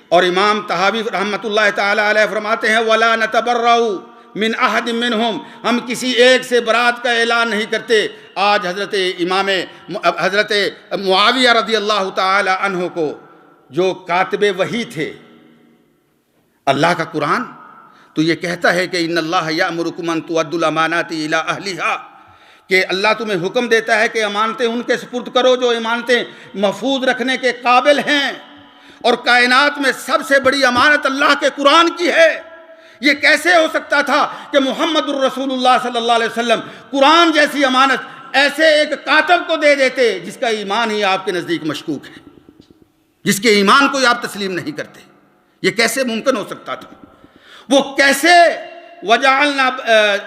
اور امام طحاوی رحمۃ اللہ تعالی علیہ فرماتے ہیں وَلَا نَتَبَرَّأُ مِنْ أَحَدٍ مِّنْهُمْ، ہم کسی ایک سے برات کا اعلان نہیں کرتے۔ آج حضرت معاویہ رضی اللہ تعالی عنہ کو جو کاتب وحی تھے اللہ کا قرآن، تو یہ کہتا ہے کہ ان اللہ یأمرکم ان تؤدوا الامانات الی اہلھا، کہ اللہ تمہیں حکم دیتا ہے کہ امانتیں ان کے سپرد کرو جو امانتیں محفوظ رکھنے کے قابل ہیں، اور کائنات میں سب سے بڑی امانت اللہ کے قرآن کی ہے۔ یہ کیسے ہو سکتا تھا کہ محمد الرسول اللہ صلی اللہ علیہ وسلم قرآن جیسی امانت ایسے ایک کاتب کو دے دیتے جس کا ایمان ہی آپ کے نزدیک مشکوک ہے؟ جس کے ایمان کو آپ تسلیم نہیں کرتے. یہ کیسے ممکن ہو سکتا تھا؟ وہ کیسے وجعلنا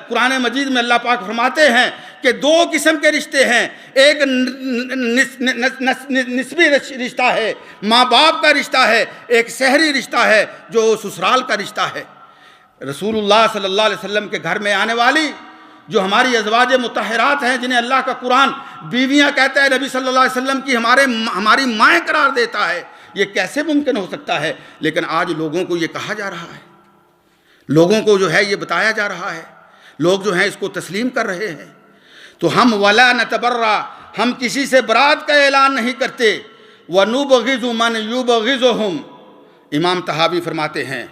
قرآن مجید میں اللہ پاک فرماتے ہیں کہ دو قسم کے رشتے ہیں. ایک نسبی رشتہ ہے، ماں باپ کا رشتہ ہے. ایک شہری رشتہ ہے جو سسرال کا رشتہ ہے. رسول اللہ صلی اللہ علیہ وسلم کے گھر میں آنے والی جو ہماری ازواج مطہرات ہیں، جنہیں اللہ کا قرآن بیویاں کہتا ہے، نبی صلی اللہ علیہ وسلم کی ہماری مائیں قرار دیتا ہے. یہ کیسے ممکن ہو سکتا ہے؟ لیکن آج لوگوں کو یہ کہا جا رہا ہے، لوگوں کو جو ہے یہ بتایا جا رہا ہے، لوگ جو ہیں اس کو تسلیم کر رہے ہیں. تو ہم ولا نتبرا، ہم کسی سے برات کا اعلان نہیں کرتے. ونبغض من یبغضهم، امام طحاوی فرماتے ہیں.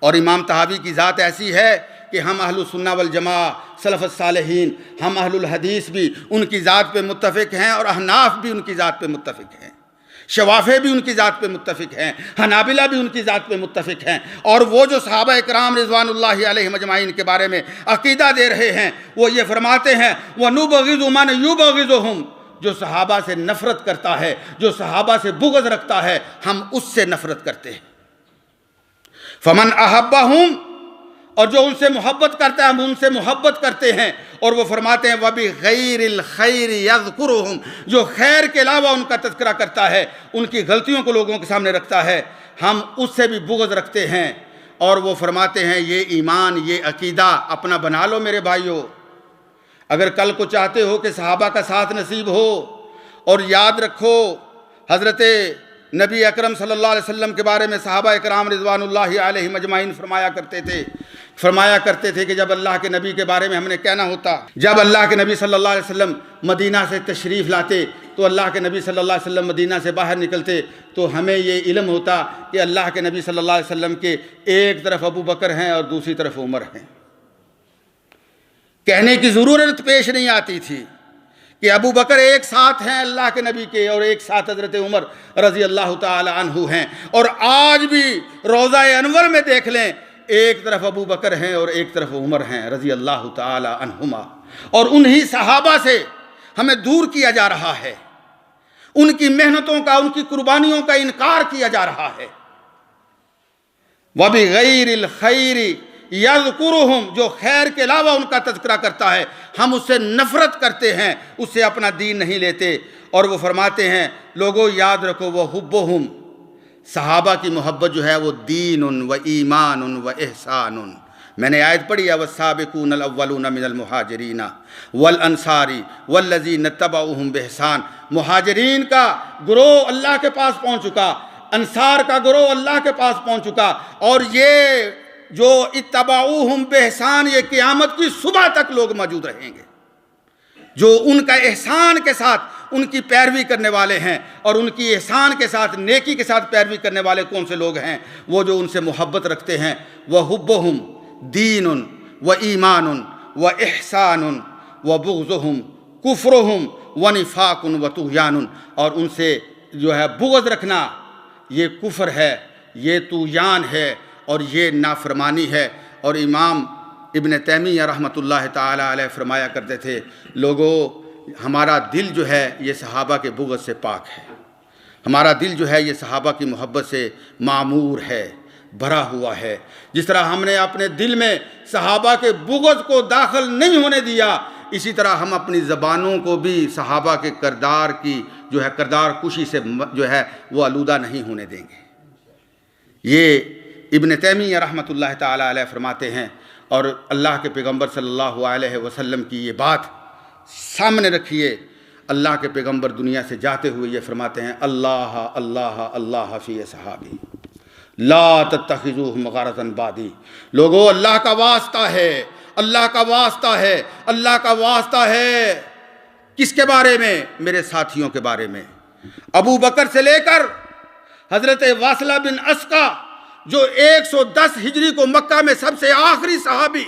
اور امام طحاوی کی ذات ایسی ہے کہ ہم اہل السنہ والجماعہ، سلف الصالحین، ہم اہل الحدیث بھی ان کی ذات پہ متفق ہیں، اور احناف بھی ان کی ذات پہ متفق ہیں، شوافع بھی ان کی ذات پہ متفق ہیں، حنابلہ بھی ان کی ذات پہ متفق ہیں. اور وہ جو صحابہ اکرام رضوان اللہ علیہم اجمعین کے بارے میں عقیدہ دے رہے ہیں، وہ یہ فرماتے ہیں وَنُبْغِضُ مَنْ يُبْغِضُهُمْ، جو صحابہ سے نفرت کرتا ہے، جو صحابہ سے بغض رکھتا ہے، ہم اس سے نفرت کرتے ہیں. فَمَنْ أَحَبَّهُمْ، اور جو ان سے محبت کرتا ہے ہم ان سے محبت کرتے ہیں. اور وہ فرماتے ہیں وَبِغَيْرِ الْخَيْرِ يَذْكُرُهُمْ، جو خیر کے علاوہ ان کا تذکرہ کرتا ہے، ان کی غلطیوں کو لوگوں کے سامنے رکھتا ہے، ہم اس سے بھی بغض رکھتے ہیں. اور وہ فرماتے ہیں یہ ایمان، یہ عقیدہ اپنا بنا لو میرے بھائیو. اگر کل کو چاہتے ہو کہ صحابہ کا ساتھ نصیب ہو، اور یاد رکھو حضرت نبی اکرم صلی اللہ علیہ وسلم کے بارے میں صحابہ اکرام رضوان اللہ علیہم اجمعین فرمایا کرتے تھے کہ جب اللہ کے نبی کے بارے میں ہم نے کہنا ہوتا، جب اللہ کے نبی صلی اللہ علیہ وسلم مدینہ سے تشریف لاتے، تو اللہ کے نبی صلی اللہ علیہ وسلم مدینہ سے باہر نکلتے تو ہمیں یہ علم ہوتا کہ اللہ کے نبی صلی اللہ علیہ وسلم کے ایک طرف ابو بکر ہیں اور دوسری طرف عمر ہیں. کہنے کی ضرورت پیش نہیں آتی تھی کہ ابو بکر ایک ساتھ ہیں اللہ کے نبی کے، اور ایک ساتھ حضرت عمر رضی اللہ تعالی عنہ ہیں. اور آج بھی روضہ انور میں دیکھ لیں، ایک طرف ابو بکر ہیں اور ایک طرف عمر ہیں رضی اللہ تعالی عنہما. اور انہی صحابہ سے ہمیں دور کیا جا رہا ہے، ان کی محنتوں کا، ان کی قربانیوں کا انکار کیا جا رہا ہے. وَبِغَيْرِ الْخَيْرِ یذکرہم، جو خیر کے علاوہ ان کا تذکرہ کرتا ہے ہم اس سے نفرت کرتے ہیں، اس سے اپنا دین نہیں لیتے. اور وہ فرماتے ہیں لوگوں یاد رکھو وحبہم، صحابہ کی محبت جو ہے وہ دین و ایمان و احسان. میں نے آیت پڑھی ہے والسابقون الاولون من المہاجرین والانصار والذین اتبعوہم بإحسان. مہاجرین کا گروہ اللہ کے پاس پہنچ چکا، انصار کا گروہ اللہ کے پاس پہنچ چکا، اور یہ جو اتبعوہم بإحسان، یہ قیامت کی صبح تک لوگ موجود رہیں گے جو ان کا احسان کے ساتھ ان کی پیروی کرنے والے ہیں. اور ان کی احسان کے ساتھ، نیکی کے ساتھ پیروی کرنے والے کون سے لوگ ہیں؟ وہ جو ان سے محبت رکھتے ہیں. وحبہم دین و ایمان و احسان و بغضہم کفرہم و نفاق و طغیان. اور ان سے جو ہے بغض رکھنا یہ کفر ہے، یہ طغیان ہے، اور یہ نافرمانی ہے. اور امام ابن تیمیہ رحمۃ اللہ تعالی علیہ فرمایا کرتے تھے لوگوں ہمارا دل جو ہے یہ صحابہ کے بغض سے پاک ہے، ہمارا دل جو ہے یہ صحابہ کی محبت سے معمور ہے، بھرا ہوا ہے. جس طرح ہم نے اپنے دل میں صحابہ کے بغض کو داخل نہیں ہونے دیا، اسی طرح ہم اپنی زبانوں کو بھی صحابہ کے کردار کی جو ہے کردار کشی سے جو ہے وہ آلودہ نہیں ہونے دیں گے. یہ ابن تیمیہ رحمۃ اللہ تعالی علیہ فرماتے ہیں. اور اللہ کے پیغمبر صلی اللہ علیہ وسلم کی یہ بات سامنے رکھیے. اللہ کے پیغمبر دنیا سے جاتے ہوئے یہ فرماتے ہیں اللہ اللہ اللہ فی صحابی لا تتخذوہم غرضا بعدی. لوگوں اللہ کا واسطہ ہے، اللہ کا واسطہ ہے، اللہ کا واسطہ ہے. کس کے بارے میں؟ میرے ساتھیوں کے بارے میں. ابو بکر سے لے کر حضرت واصلہ بن اسقا جو 110 ہجری کو مکہ میں سب سے آخری صحابی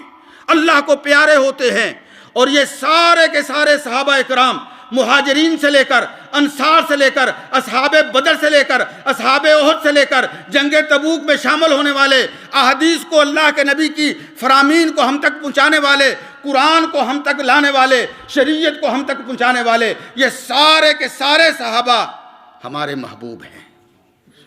اللہ کو پیارے ہوتے ہیں. اور یہ سارے کے سارے صحابہ اکرام مہاجرین سے لے کر، انصار سے لے کر، اصحاب بدر سے لے کر، اصحاب احد سے لے کر، جنگ تبوک میں شامل ہونے والے، احادیث کو اللہ کے نبی کی فرامین کو ہم تک پہنچانے والے، قرآن کو ہم تک لانے والے، شریعت کو ہم تک پہنچانے والے، یہ سارے کے سارے صحابہ ہمارے محبوب ہیں.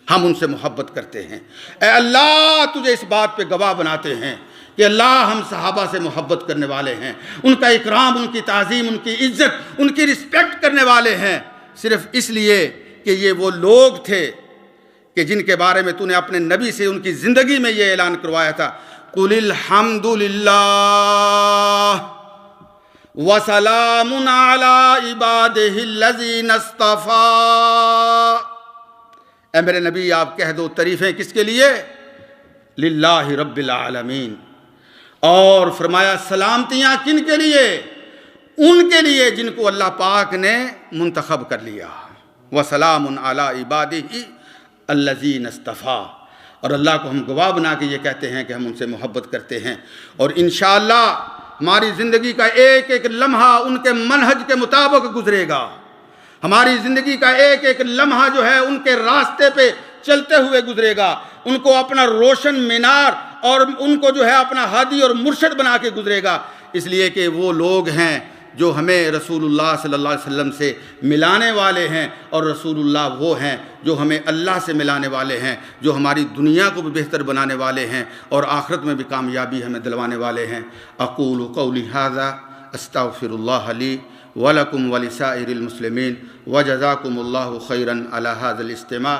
ہم ان سے محبت کرتے ہیں۔ اے اللہ تجھے اس بات پہ گواہ بناتے ہیں کہ اللہ ہم صحابہ سے محبت کرنے والے ہیں، ان کا اکرام، ان کی تعظیم، ان کی عزت، ان کی رسپیکٹ کرنے والے ہیں، صرف اس لیے کہ یہ وہ لوگ تھے کہ جن کے بارے میں تو نے اپنے نبی سے ان کی زندگی میں یہ اعلان کروایا تھا، قُلِ الْحَمْدُ لِلَّهِ وَسَلَامٌ عَلَىٰ عِبَادِهِ الَّذِينَ اصْطَفَىٰ۔ اے میرے نبی آپ کہہ دو تعریفیں کس کے لیے؟ للہ رب العالمین۔ اور فرمایا سلامتیاں کن کے لیے؟ ان کے لیے جن کو اللہ پاک نے منتخب کر لیا۔ وَسَلَامٌ عَلَىٰ عِبَادِهِ الَّذِينَ اصْطَفَىٰ۔ اور اللہ کو ہم گواہ بنا کے یہ کہتے ہیں کہ ہم ان سے محبت کرتے ہیں، اور انشاءاللہ ہماری زندگی کا ایک ایک لمحہ ان کے منہج کے مطابق گزرے گا، ہماری زندگی کا ایک ایک لمحہ جو ہے ان کے راستے پہ چلتے ہوئے گزرے گا، ان کو اپنا روشن مینار اور ان کو جو ہے اپنا ہادی اور مرشد بنا کے گزرے گا، اس لیے کہ وہ لوگ ہیں جو ہمیں رسول اللہ صلی اللہ علیہ وسلم سے ملانے والے ہیں، اور رسول اللہ وہ ہیں جو ہمیں اللہ سے ملانے والے ہیں، جو ہماری دنیا کو بھی بہتر بنانے والے ہیں اور آخرت میں بھی کامیابی ہمیں دلوانے والے ہیں۔ اقول قولی ھذا استغفر اللہ لی ولکم ولسائر المسلمین وجزاکم اللہ خیرا علی ھذا الاستماع۔